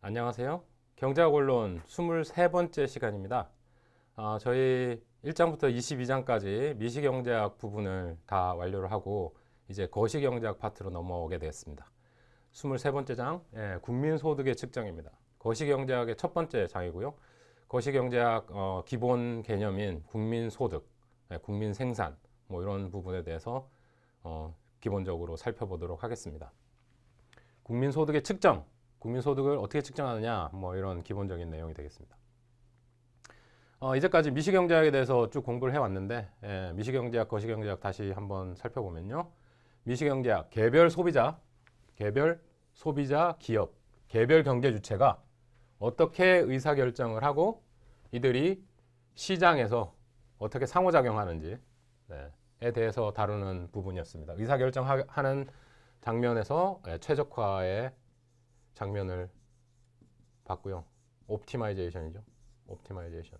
안녕하세요. 경제학 원론 23번째 시간입니다. 저희 1장부터 22장까지 미시경제학 부분을 다 완료를 하고 이제 거시경제학 파트로 넘어오게 되었습니다. 23번째 장, 국민소득의 측정입니다. 거시경제학의 첫 번째 장이고요. 거시경제학 기본 개념인 국민소득, 국민생산 뭐 이런 부분에 대해서 기본적으로 살펴보도록 하겠습니다. 국민소득의 측정, 국민소득을 어떻게 측정하느냐 뭐 이런 기본적인 내용이 되겠습니다. 이제까지 미시경제학에 대해서 쭉 공부를 해왔는데 미시경제학, 거시경제학 다시 한번 살펴보면요. 미시경제학, 개별 소비자, 기업, 개별 경제 주체가 어떻게 의사결정을 하고 이들이 시장에서 어떻게 상호작용하는지에 대해서 다루는 부분이었습니다. 의사결정하는 장면에서 최적화의 장면을 봤고요. 옵티마이제이션이죠. 옵티마이제이션.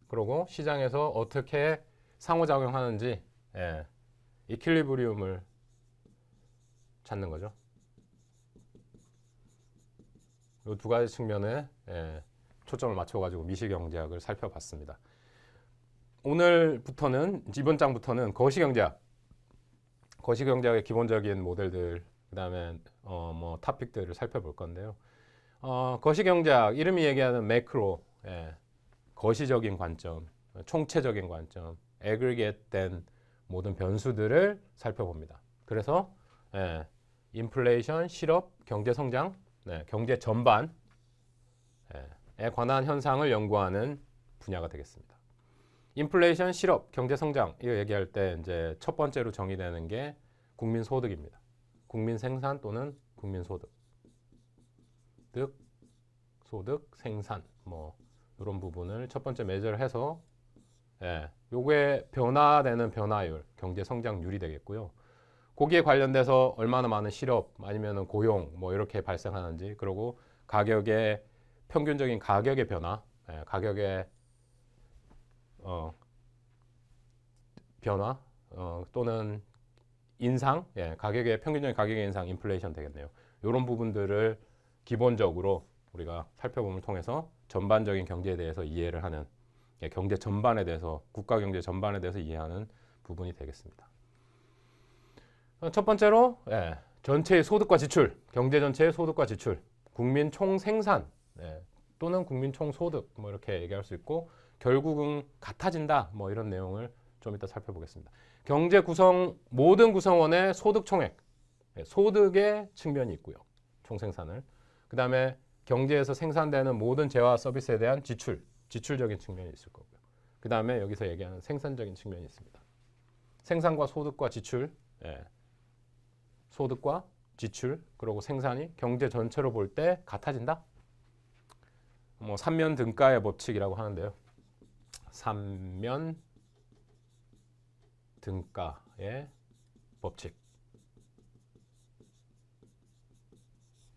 그리고 시장에서 어떻게 상호작용하는지 이퀄리브리움을 찾는 거죠. 이 두 가지 측면에 초점을 맞춰가지고 미시경제학을 살펴봤습니다. 오늘부터는 이번 장부터는 거시경제학의 기본적인 모델들, 그 다음에 토픽들을 살펴볼 건데요. 거시경제학, 이름이 얘기하는 매크로, 거시적인 관점, 총체적인 관점, 애그리게이트된 모든 변수들을 살펴봅니다. 그래서 인플레이션, 실업, 경제성장, 경제 전반에 관한 현상을 연구하는 분야가 되겠습니다. 인플레이션, 실업, 경제성장 이거 얘기할 때 이제 첫 번째로 정의되는 게 국민소득입니다. 국민생산 또는 국민소득, 소득, 생산 뭐 이런 부분을 첫 번째 매저를 해서 요게 변화되는 변화율, 경제성장률이 되겠고요. 거기에 관련돼서 얼마나 많은 실업 아니면 고용 뭐 이렇게 발생하는지, 그리고 가격의 평균적인 가격의 변화, 가격의 변화 또는 인상, 가격의 평균적인 가격의 인상, 인플레이션 되겠네요. 이런 부분들을 기본적으로 우리가 살펴봄을 통해서 전반적인 경제에 대해서 이해를 하는, 경제 전반에 대해서, 국가 경제 전반에 대해서 이해하는 부분이 되겠습니다. 첫 번째로 전체의 소득과 지출, 경제 전체의 소득과 지출, 국민 총생산 또는 국민 총소득 뭐 이렇게 얘기할 수 있고, 결국은 같아진다 뭐 이런 내용을 좀 이따 살펴보겠습니다. 경제 구성, 모든 구성원의 소득 총액, 소득의 측면이 있고요. 총생산을. 그 다음에 경제에서 생산되는 모든 재화와 서비스에 대한 지출적인 측면이 있을 거고요. 그 다음에 여기서 얘기하는 생산적인 측면이 있습니다. 생산과 소득과 지출, 소득과 지출, 그리고 생산이 경제 전체로 볼 때 같아진다? 뭐 삼면 등가의 법칙이라고 하는데요. 삼면 등가의 법칙.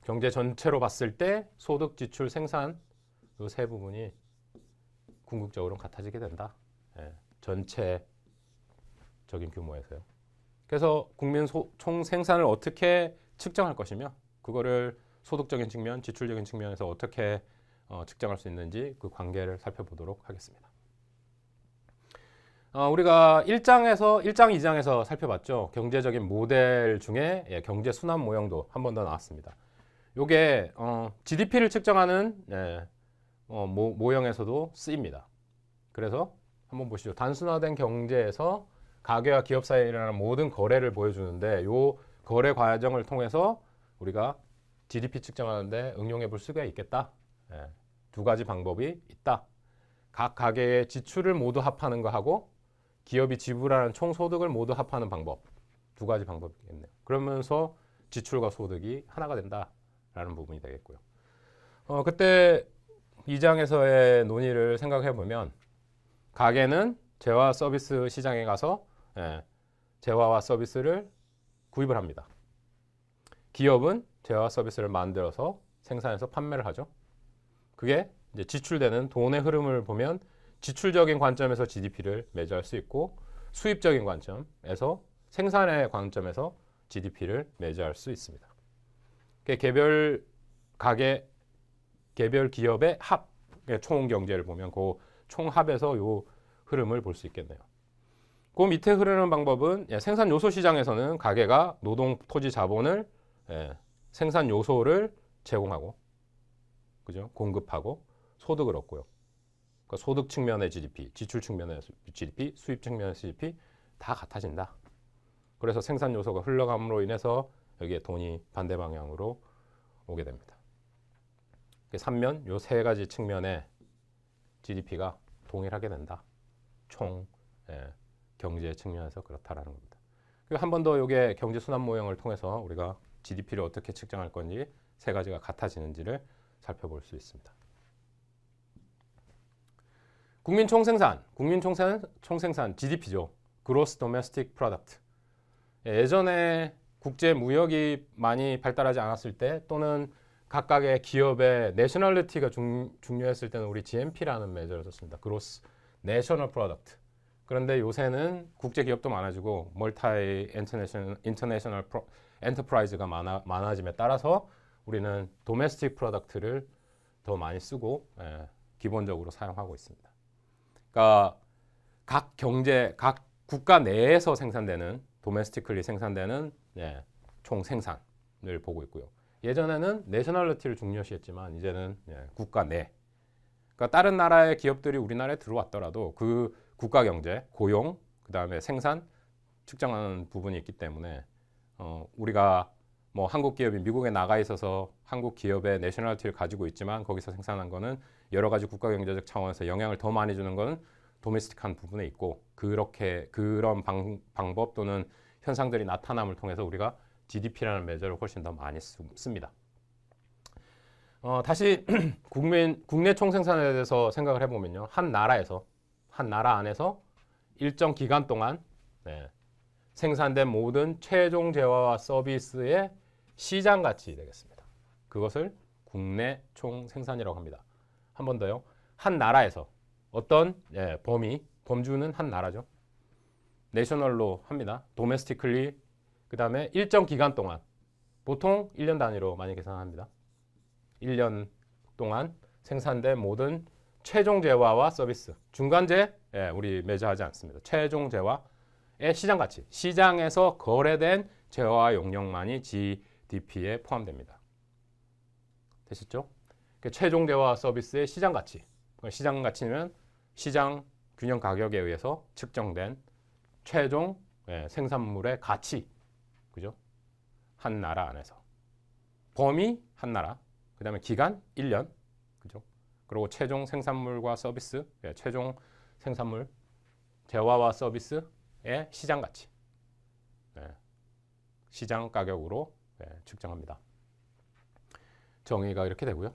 경제 전체로 봤을 때 소득, 지출, 생산 이 세 부분이 궁극적으로 같아지게 된다. 전체적인 규모에서요. 그래서 국민 총생산을 어떻게 측정할 것이며, 그거를 소득적인 측면, 지출적인 측면에서 어떻게 측정할 수 있는지 그 관계를 살펴보도록 하겠습니다. 우리가 1장, 2장에서 살펴봤죠. 경제적인 모델 중에 경제 순환 모형도 한 번 더 나왔습니다. 요게 GDP를 측정하는 모형에서도 쓰입니다. 그래서 한번 보시죠. 단순화된 경제에서 가게와 기업 사이에 일어나는 모든 거래를 보여주는데, 요 거래 과정을 통해서 우리가 GDP 측정하는데 응용해 볼 수가 있겠다. 두 가지 방법이 있다. 각 가게의 지출을 모두 합하는 거 하고 기업이 지불하는 총소득을 모두 합하는 방법, 두 가지 방법이겠네요. 그러면서 지출과 소득이 하나가 된다라는 부분이 되겠고요. 그때 2장에서의 논의를 생각해 보면, 가게는 재화 서비스 시장에 가서 재화와 서비스를 구입을 합니다. 기업은 재화 서비스를 만들어서 생산해서 판매를 하죠. 그게 이제 지출되는 돈의 흐름을 보면 지출적인 관점에서 GDP를 매저할 수 있고, 수입적인 관점에서, 생산의 관점에서 GDP를 매저할 수 있습니다. 개별 가게, 개별 기업의 합, 총 경제를 보면 그 총합에서 요 흐름을 볼 수 있겠네요. 그 밑에 흐르는 방법은 생산 요소 시장에서는 가게가 노동, 토지, 자본을 생산 요소를 제공하고, 그죠? 공급하고 소득을 얻고요. 그러니까 소득 측면의 GDP, 지출 측면의 GDP, 수입 측면의 GDP 다 같아진다. 그래서 생산 요소가 흘러감으로 인해서 여기에 돈이 반대 방향으로 오게 됩니다. 3면 요 세 가지 측면의 GDP가 동일하게 된다. 총 경제 측면에서 그렇다라는 겁니다. 그리고 한 번 더 이게 경제 순환 모형을 통해서 우리가 GDP를 어떻게 측정할 건지 세 가지가 같아지는지를 살펴볼 수 있습니다. 국민 총생산 GDP죠. Gross Domestic Product. 예전에 국제 무역이 많이 발달하지 않았을 때 또는 각각의 기업의 내셔널리티가 중요했을 때는 우리 GNP라는 매저를 썼습니다. Gross National Product. 그런데 요새는 국제 기업도 많아지고 멀티 인터내셔널 엔터프라이즈가 많아짐에 따라서 우리는 도메스틱 프로덕트를 더 많이 쓰고 기본적으로 사용하고 있습니다. 그러니까 각 국가 내에서 생산되는 도메스티클리 생산되는 총 생산을 보고 있고요. 예전에는 내셔널리티를 중요시했지만 이제는 국가 내. 그러니까 다른 나라의 기업들이 우리나라에 들어왔더라도 그 국가 경제, 고용, 그다음에 생산 측정하는 부분이 있기 때문에 우리가 뭐 한국 기업이 미국에 나가 있어서 한국 기업의 내셔널리티를 가지고 있지만 거기서 생산한 거는 여러 가지 국가 경제적 차원에서 영향을 더 많이 주는 거는 도메스틱한 부분에 있고 그런 방법 또는 현상들이 나타남을 통해서 우리가 GDP라는 매저를 훨씬 더 많이 씁니다. 다시 국내 총생산에 대해서 생각을 해보면요. 한 나라 안에서 일정 기간 동안 생산된 모든 최종 재화와 서비스의 시장 가치 되겠습니다. 그것을 국내 총생산이라고 합니다. 한 번 더요. 한 나라에서 어떤 범주는 한 나라죠. 내셔널로 합니다. 도메스티클리 그 다음에 일정 기간 동안 보통 1년 단위로 많이 계산합니다. 1년 동안 생산된 모든 최종 재화와 서비스 중간재 우리 매저하지 않습니다. 최종 재화의 시장 가치 시장에서 거래된 재화와 용역만이 GDP에 포함됩니다. 되셨죠? 최종 재화와 서비스의 시장 가치 시장 가치는 시장 균형 가격에 의해서 측정된 최종 생산물의 가치 그죠? 한 나라 안에서 범위 한 나라 그 다음에 기간 1년 그죠? 그리고 최종 생산물과 서비스 최종 생산물 재화와 서비스의 시장 가치 시장 가격으로 측정합니다. 정의가 이렇게 되고요.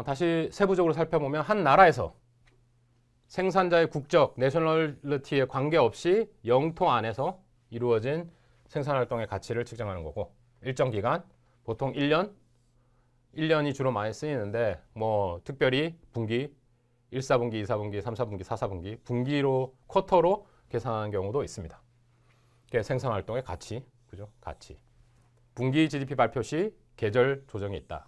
다시 세부적으로 살펴보면 한 나라에서 생산자의 국적, 내셔널리티에 관계없이 영토 안에서 이루어진 생산활동의 가치를 측정하는 거고 일정 기간, 보통 1년이 주로 많이 쓰이는데 뭐 특별히 분기, 1, 4분기, 2, 4분기, 3, 4분기, 4, 4분기, 분기로 쿼터로 계산하는 경우도 있습니다. 생산활동의 가치, 그죠? 가치. 분기 GDP 발표 시 계절 조정이 있다.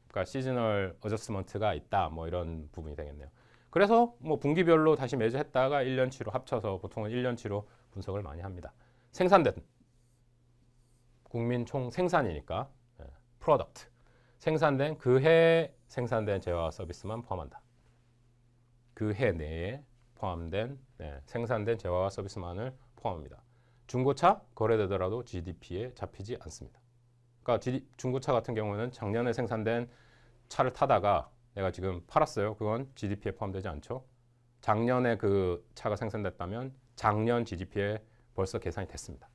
그러니까 시즈널 어저스먼트가 있다. 뭐 이런 부분이 되겠네요. 그래서 뭐 분기별로 다시 매주했다가 1년치로 합쳐서 보통은 1년치로 분석을 많이 합니다. 생산된 국민 총 생산이니까 프로덕트 생산된 그 해 생산된 재화와 서비스만 포함한다. 그 해 내에 포함된 생산된 재화와 서비스만을 포함합니다. 중고차 거래되더라도 GDP에 잡히지 않습니다. 그러니까 중고차 같은 경우는 작년에 생산된 차를 타다가 내가 지금 팔았어요. 그건 GDP에 포함되지 않죠. 작년에 그 차가 생산됐다면 작년 GDP에 벌써 계산이 됐습니다.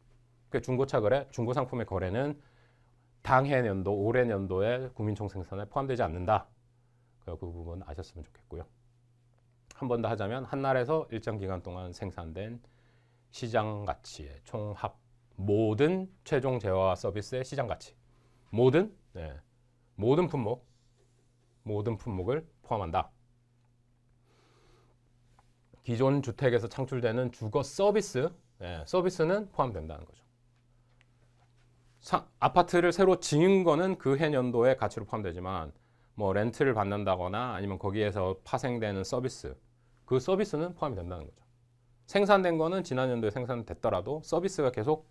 그 중고차 거래, 중고상품의 거래는 당해 년도, 올해 년도에 국민총생산에 포함되지 않는다. 그 부분 아셨으면 좋겠고요. 한 번 더 하자면 한 나라에서 일정 기간 동안 생산된 시장 가치의 총합 모든 최종 재화와 서비스의 시장 가치 모든 품목을 포함한다. 기존 주택에서 창출되는 주거 서비스 서비스는 포함된다는 거죠. 아파트를 새로 지은 거는 그 해 연도의 가치로 포함되지만 뭐 렌트를 받는다거나 아니면 거기에서 파생되는 서비스, 그 서비스는 포함이 된다는 거죠. 생산된 거는 지난 연도에 생산됐더라도 서비스가 계속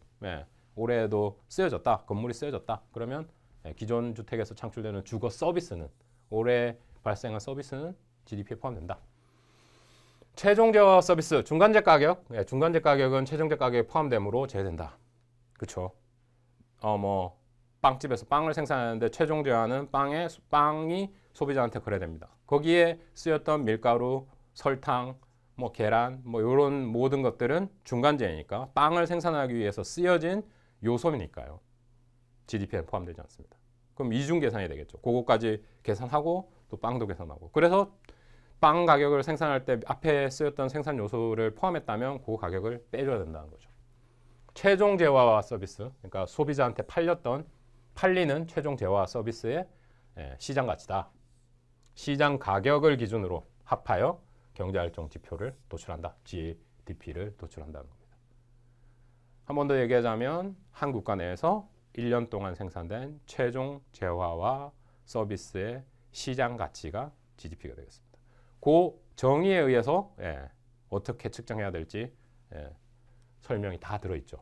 올해에도 쓰여졌다, 건물이 쓰여졌다. 그러면 기존 주택에서 창출되는 주거 서비스는 올해 발생한 서비스는 GDP에 포함된다. 최종제와 서비스, 중간재 가격, 중간재 가격은 최종재 가격에 포함되므로 제외된다. 그렇죠? 뭐 빵집에서 빵을 생산하는데 최종 제한은 빵이 소비자한테 거래됩니다. 거기에 쓰였던 밀가루, 설탕, 뭐 계란, 뭐 이런 모든 것들은 중간재니까 빵을 생산하기 위해서 쓰여진 요소니까요. GDP에 포함되지 않습니다. 그럼 이중 계산이 되겠죠. 그거까지 계산하고 또 빵도 계산하고. 그래서 빵 가격을 생산할 때 앞에 쓰였던 생산 요소를 포함했다면 그 가격을 빼줘야 된다는 거죠. 최종 재화와 서비스, 그러니까 소비자한테 팔리는 최종 재화 서비스의 시장 가치다. 시장 가격을 기준으로 합하여 경제활동 지표를 도출한다. GDP를 도출한다는 겁니다. 한 번 더 얘기하자면 한 국가 내에서 1년 동안 생산된 최종 재화와 서비스의 시장 가치가 GDP가 되겠습니다. 그 정의에 의해서 어떻게 측정해야 될지 설명이 다 들어있죠.